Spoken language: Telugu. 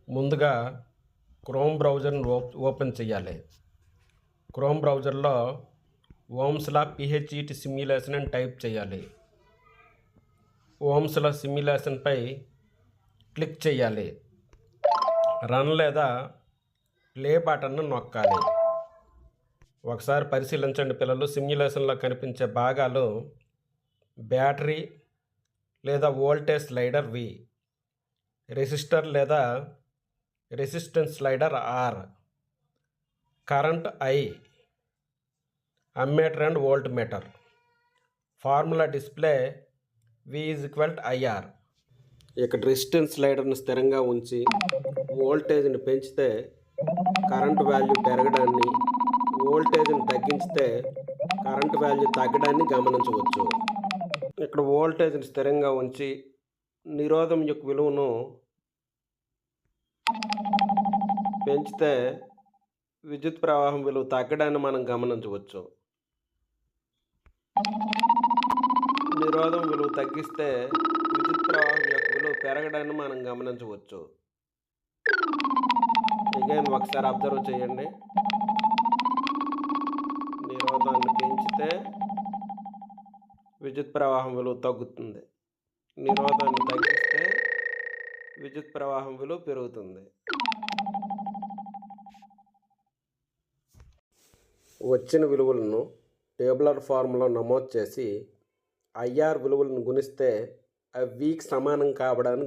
ముందుగా క్రోమ్ బ్రౌజర్ని ఓపెన్ చేయాలి. క్రోమ్ బ్రౌజర్లో ఓమ్స్ లా PHET సిమ్యులేషన్ అని టైప్ చేయాలి. ఓమ్స్ లా సిమ్యులేషన్పై క్లిక్ చేయాలి. రన్ లేదా ప్లే బటన్ను నొక్కాలి. ఒకసారి పరిశీలించండి పిల్లలు. సిమ్యులేషన్లో కనిపించే భాగాలు బ్యాటరీ లేదా వోల్టేజ్ స్లైడర్ V, రెసిస్టర్ లేదా resistance slider R, current I, ammeter and volt meter, formula display V=IR. ఇక్కడ రెసిస్టెన్స్ స్లైడర్ని స్థిరంగా ఉంచి వోల్టేజ్ని పెంచితే కరెంట్ వాల్యూ పెరగడాన్ని, వోల్టేజ్ని తగ్గించితే కరెంట్ వాల్యూ తగ్గడాన్ని గమనించవచ్చు. ఇక్కడ వోల్టేజ్ని స్థిరంగా ఉంచి నిరోధం యొక్క విలువను పెంచితే విద్యుత్ ప్రవాహం విలువ తగ్గడాన్ని మనం గమనించవచ్చు. నిరోధం విలువ తగ్గిస్తే విద్యుత్ ప్రవాహం యొక్క విలువ పెరగడాన్ని మనం గమనించవచ్చు. అగైన్ ఒకసారి అబ్జర్వ్ చేయండి. నిరోధాన్ని పెంచితే విద్యుత్ ప్రవాహం విలువ తగ్గుతుంది. నిరోధాన్ని తగ్గిస్తే విద్యుత్ ప్రవాహం విలువ పెరుగుతుంది. వచ్చిన విలువలను టేబులర్ ఫార్ములో నమోదు చేసి IR విలువలను గుణిస్తే అవి Vకి సమానం కావడాన్ని